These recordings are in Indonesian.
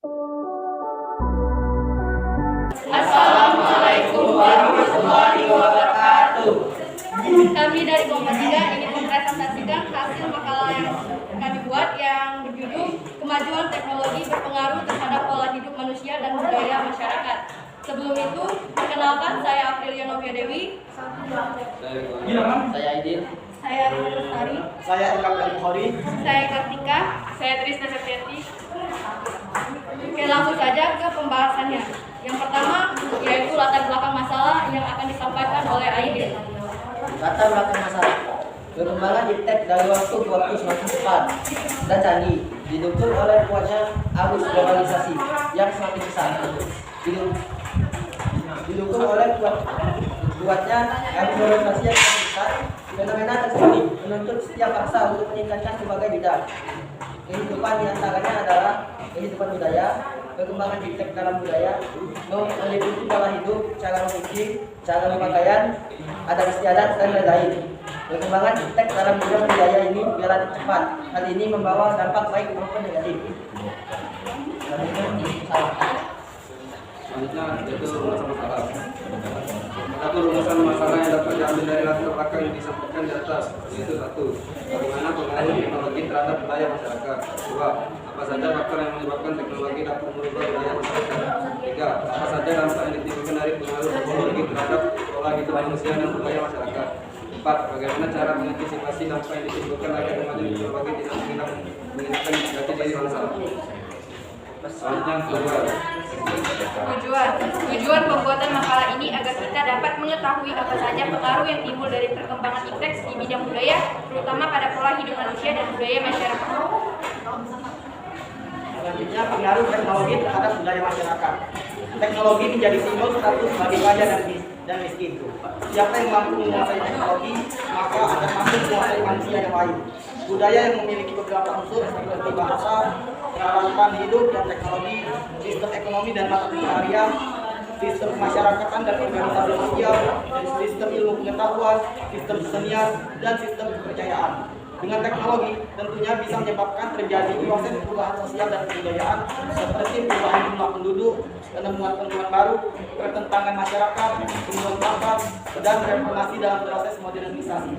Assalamualaikum warahmatullahi wabarakatuh. Kami dari Kelompok 3 ingin mempresentasikan hasil makalah yang kami buat yang berjudul Kemajuan Teknologi Berpengaruh Terhadap Pola Hidup Manusia dan Budaya Masyarakat. Sebelum itu, perkenalkan saya Aprilia Novia Dewi. Saya Aidil. Saya Rina Lestari. Saya Ilham Al-Bukhari. Saya Kartika. Saya Trisna Septiati. Oke, langsung saja ke pembahasannya. Yang pertama yaitu latar belakang masalah yang akan disampaikan oleh Aidil. Latar belakang masalah. Perkembangan iptek dari waktu ke waktu semakin cepat dan canggih, didukung oleh kuatnya arus globalisasi yang semakin besar. Didukung oleh kuatnya arus globalisasi yang semakin besar, fenomena tersebut menuntut setiap bangsa untuk meningkatkan berbagai bidang. Kehidupan diantaranya adalah kehidupan budaya, perkembangan iptek dalam budaya, meliputi pola hidup, cara berpikir, cara berpakaian, adat istiadat, dan lain-lain. Perkembangan iptek dalam bidang budaya ini berjalan cepat. Hal ini membawa dampak baik maupun negatif. Selanjutnya yaitu rumusan masalah. Satu rumusan masalah yang dapat diambil dari latar belakang yang disampaikan di atas, yaitu satu, bagaimana pengaruh teknologi terhadap budaya masyarakat. Dua, apa saja faktor yang menyebabkan teknologi dapat merubah budaya masyarakat. Tiga, apa saja dampak yang ditimbulkan dari pengaruh teknologi terhadap pola hidup manusia dan budaya masyarakat. Empat, bagaimana cara mengantisipasi dampak yang ditimbulkan agar kemajuan teknologi tidak menghilangkan jati diri bangsa. Selanjutnya Tujuan pembuatan makalah ini agar kita dapat mengetahui apa saja pengaruh yang timbul dari perkembangan iptek di bidang budaya, terutama pada pola hidup manusia dan budaya masyarakat. Selanjutnya, pengaruh teknologi terhadap budaya masyarakat. Teknologi menjadi simbol status bagi kaya dan miskin. Siapa yang mampu menguasai teknologi, maka akan mampu menguasai manusia yang lain. Budaya yang memiliki beberapa unsur seperti bahasa, peralatan hidup dan teknologi, sistem ekonomi dan mata pencaharian, sistem kemasyarakatan dan organisasi sosial, sistem ilmu pengetahuan, sistem kesenian, dan sistem kepercayaan. Dengan teknologi tentunya bisa menyebabkan terjadi proses perubahan sosial dan kebudayaan seperti perubahan jumlah penduduk, penemuan baru, pertentangan masyarakat, penurunan bakat, dan reformasi dalam proses modernisasi.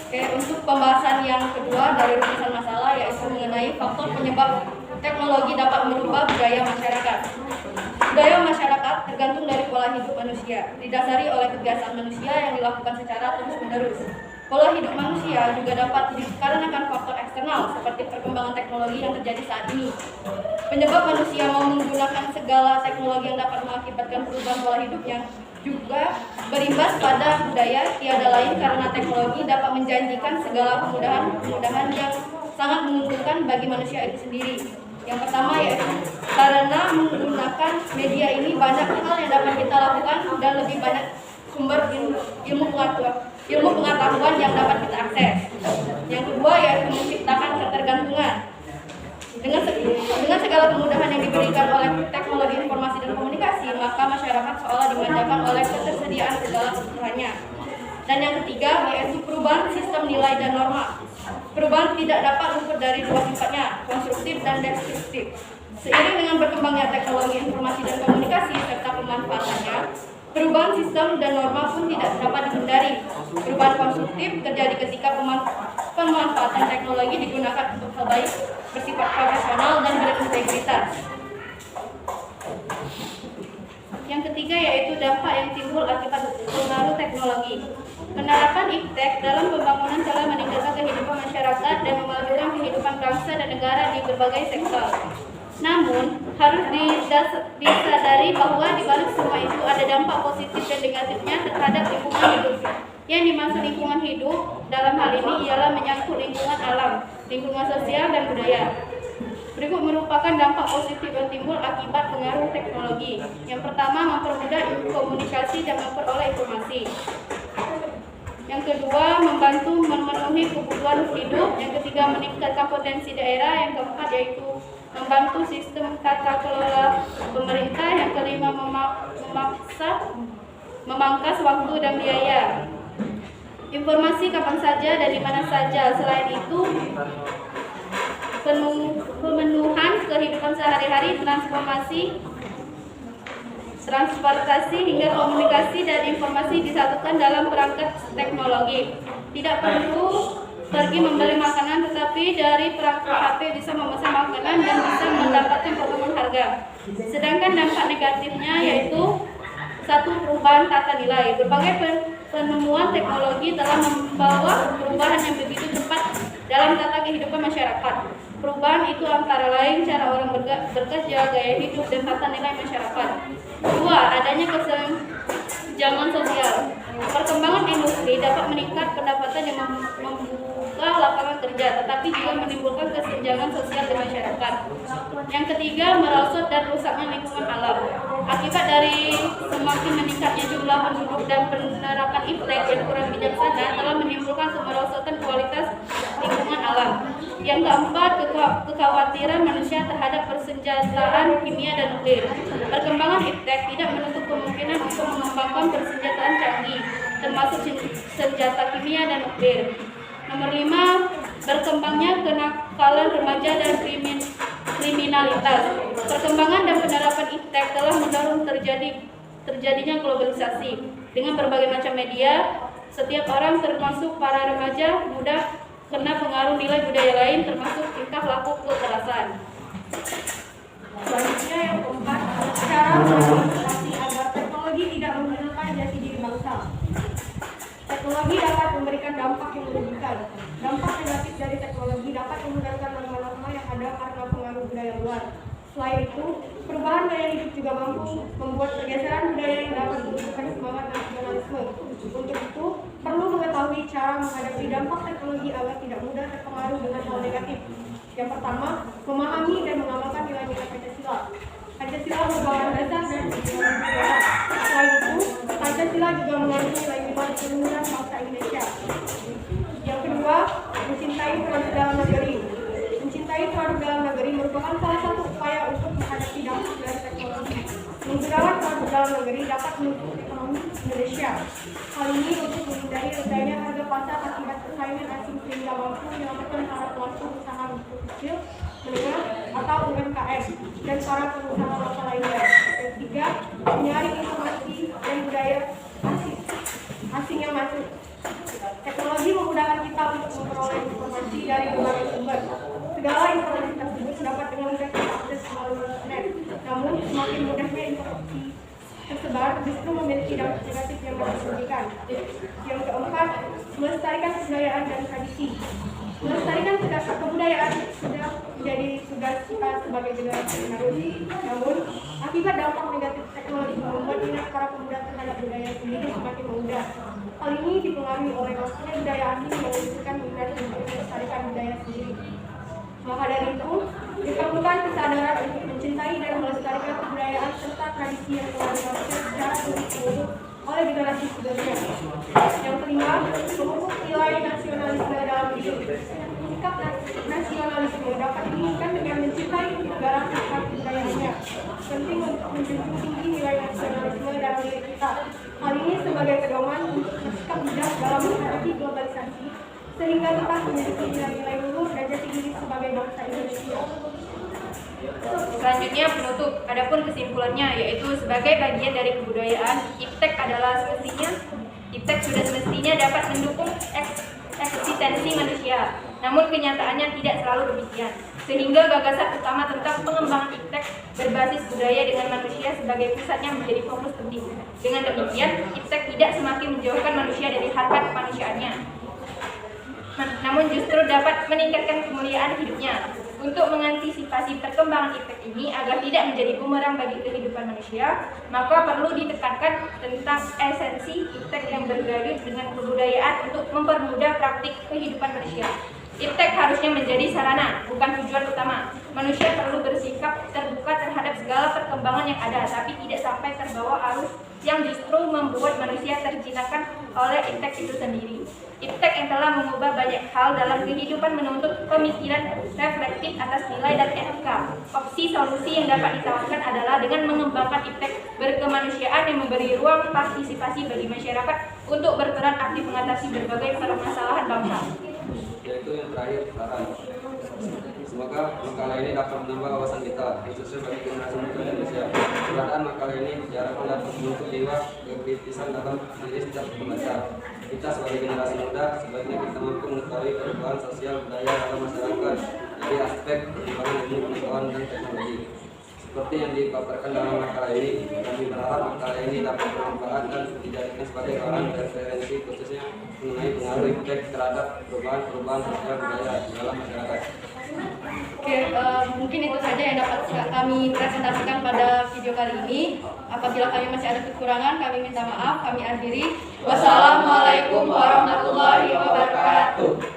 Oke, untuk pembahasan yang kedua dari rumusan masalah yaitu mengenai faktor penyebab teknologi dapat merubah budaya masyarakat. Budaya masyarakat tergantung dari pola hidup manusia, didasari oleh kebiasaan manusia yang dilakukan secara terus-menerus. Pola hidup manusia juga dapat dikarenakan faktor eksternal seperti perkembangan teknologi yang terjadi saat ini. Penyebab manusia mau menggunakan segala teknologi yang dapat mengakibatkan perubahan pola hidupnya juga berimbas pada budaya, tiada lain karena teknologi dapat menjanjikan segala kemudahan yang sangat menguntungkan bagi manusia itu sendiri. Yang pertama yaitu karena menggunakan media ini banyak hal yang dapat kita lakukan dan lebih banyak sumber ilmu pengetahuan yang dapat kita akses. Yang kedua yaitu menciptakan ketergantungan. Dengan segala kemudahan yang diberikan oleh teknologi informasi dan komunikasi, maka masyarakat seolah dimanjakan oleh ketersediaan segala kebutuhannya. Dan yang ketiga yaitu perubahan sistem nilai dan norma. Perubahan tidak dapat luput dari dua sifatnya, konstruktif dan destruktif. Seiring dengan berkembangnya teknologi informasi dan komunikasi serta pemanfaatannya, perubahan sistem dan norma pun tidak dapat dihindari. Perubahan konstruktif terjadi ketika pemanfaatan teknologi digunakan untuk hal baik, bersifat profesional dan berintegritas. Yang ketiga yaitu dampak yang timbul akibat pengaruh teknologi. Penerapan iptek dalam pembangunan telah meningkatkan kehidupan masyarakat dan memajukan kehidupan bangsa dan negara di berbagai sektor. Namun, harus disadari bahwa di balik semua itu ada dampak positif dan negatifnya terhadap lingkungan hidup. Yang dimaksud lingkungan hidup dalam hal ini ialah menyangkut lingkungan alam, lingkungan sosial dan budaya. Berikut merupakan dampak positif yang timbul akibat pengaruh teknologi. Yang pertama, mempermudah komunikasi dan memperoleh informasi. Yang kedua, membantu memenuhi kebutuhan hidup. Yang ketiga, meningkatkan potensi daerah. Yang keempat yaitu membantu sistem tata kelola pemerintah. Yang kelima, memangkas waktu dan biaya. Informasi kapan saja dan di mana saja. Selain itu, pemenuhan kehidupan sehari-hari, transportasi hingga komunikasi dan informasi disatukan dalam perangkat teknologi. Tidak perlu pergi membeli makanan, tetapi dari perangkat HP bisa memesan makanan dan bisa mendapatkan potongan harga. Sedangkan dampak negatifnya yaitu satu, perubahan tata nilai. Berbagai penemuan teknologi telah membawa perubahan yang begitu cepat dalam tata kehidupan masyarakat. Perubahan itu antara lain cara orang bekerja, gaya hidup, dan tata nilai masyarakat. Dua, adanya kesenjangan sosial. Perkembangan industri dapat meningkat pendapatan yang membuka lapangan kerja, tetapi juga menimbulkan kesenjangan sosial di masyarakat. Yang ketiga, merosot dan rusaknya lingkungan alam. Akibat dari semakin meningkatnya jumlah penduduk dan penerapan iptek yang kurang bijaksana telah menimbulkan kemerosotan kualitas lingkungan alam. Yang keempat, kekhawatiran manusia terhadap persenjataan kimia dan nuklir. Perkembangan iptek tidak menutup kemungkinan untuk mengembangkan persenjataan canggih, termasuk senjata kimia dan nuklir. Nomor 5, berkembangnya kenakalan remaja dan kriminalitas. Perkembangan dan penerapan iptek telah mendorong terjadinya globalisasi. Dengan berbagai macam media, setiap orang termasuk para remaja mudah kena pengaruh nilai budaya lain, termasuk tingkah laku kekerasan. Selanjutnya yang keempat, cara mengantisipasi agar teknologi tidak menghilangkan jati diri bangsa. Teknologi dapat memberikan dampak yang merugikan. Dampak negatif dari teknologi dapat menggunakan norma-norma yang ada karena pengaruh budaya luar. Selain itu, perubahan gaya hidup juga mampu membuat pergeseran budaya yang dapat menunjukkan semangat nasionalisme. Untuk itu, perlu mengetahui cara menghadapi dampak teknologi agar tidak mudah terpengaruh dengan hal negatif. Yang pertama, memahami dan mengamalkan nilai-nilai Pancasila. Pancasila merupakan dasar dan ideologi negara. Selain itu, Pancasila juga mengandung nilai-nilai keluhuran bangsa Indonesia. Yang kedua, mencintai produk dalam negeri. Mencintai produk dalam negeri merupakan salah satu upaya untuk menghadapi dampak dari teknologi. Menggunakan produk dalam negeri dapat mendukung ekonomi Indonesia. Hal ini untuk menghindari rendahnya harga pasar akibat persaingan asing sehingga mampu menyelamatkan para pelaku usaha mikro kecil, menengah, atau UMKM dan para pengusaha lokal lainnya. Yang ketiga, menyaring informasi dan budaya asing yang masuk. Teknologi memudahkan kita untuk memperoleh informasi dari berbagai sumber. Segala informasi tersebut dapat dengan mudah diakses melalui internet. Namun, semakin mudahnya informasi tersebar justru memiliki dampak negatif yang merugikan. Yang keempat, melestarikan kebudayaan dan tradisi. Melestarikan kebudayaan sudah menjadi tugas kita sebagai generasi penerus. Namun, akibat dampak negatif teknologi membuat minat para pemuda terhadap budaya sendiri semakin memudar. Hal ini dipengaruhi oleh masuknya budaya asing yang menunjukkan minat untuk melestarikan budaya sendiri. Maka dari itu, diperlukan kesadaran untuk mencintai dan melestarikan kebudayaan serta tradisi yang telah dilakukan secara terus-menerus oleh generasi sebelumnya. Yang kelima, memupuk nilai nasionalisme dalam hidup. Sikap nasionalisme dapat diinginkan dengan mencintai negara serta kebudayaannya. Penting untuk menjunjung tinggi nilai nasionalisme dalam diri kita. Hal ini sebagai pedoman untuk bersikap bijak dalam menghadapi globalisasi, sehingga kita memiliki nilai-nilai luhur dan jati diri sebagai bangsa Indonesia. Selanjutnya penutup. Adapun kesimpulannya yaitu sebagai bagian dari kebudayaan, iptek sudah semestinya dapat mendukung eksistensi manusia. Namun kenyataannya tidak selalu demikian. Sehingga gagasan utama tentang pengembangan iptek berbasis budaya dengan manusia sebagai pusatnya menjadi fokus penting. Dengan demikian, iptek tidak semakin menjauhkan manusia dari harkat kemanusiaannya, namun justru dapat meningkatkan kemuliaan hidupnya. Untuk mengantisipasi perkembangan iptek ini agar tidak menjadi bumerang bagi kehidupan manusia, maka perlu ditekankan tentang esensi iptek yang bergraduat dengan kebudayaan untuk mempermudah praktik kehidupan manusia. Iptek harusnya menjadi sarana, bukan tujuan utama. Manusia perlu bersikap terbuka terhadap segala perkembangan yang ada, tapi tidak sampai terbawa arus yang justru membuat manusia terjinakkan oleh iptek itu sendiri. Iptek yang telah mengubah banyak hal dalam kehidupan menuntut pemikiran reflektif atas nilai dan etika. Opsi solusi yang dapat ditawarkan adalah dengan mengembangkan iptek berkemanusiaan yang memberi ruang partisipasi bagi masyarakat untuk berperan aktif mengatasi berbagai permasalahan bangsa. Yaitu yang terakhir, saran. Semoga makalah ini dapat menambah wawasan kita, khususnya bagi generasi muda Indonesia. Keberadaan makalah ini diharapkan dapat membentuk jiwa kekritisan dalam diri setiap pembaca. Kita sebagai generasi muda, sebaiknya kita mampu mengetahui perubahan sosial budaya dalam masyarakat dari aspek perkembangan ilmu pengetahuan dan teknologi. Seperti yang dipaparkan dalam makalah ini, kami berharap makalah ini dapat bermanfaat dan dijadikan sebagai bahan referensi khususnya mengenai pengaruh impact terhadap perubahan sosial budaya dalam masyarakat. Oke, mungkin itu saja yang dapat kami presentasikan pada video kali ini. Apabila kami masih ada kekurangan, kami minta maaf. Kami akhiri. Wassalamualaikum warahmatullahi wabarakatuh.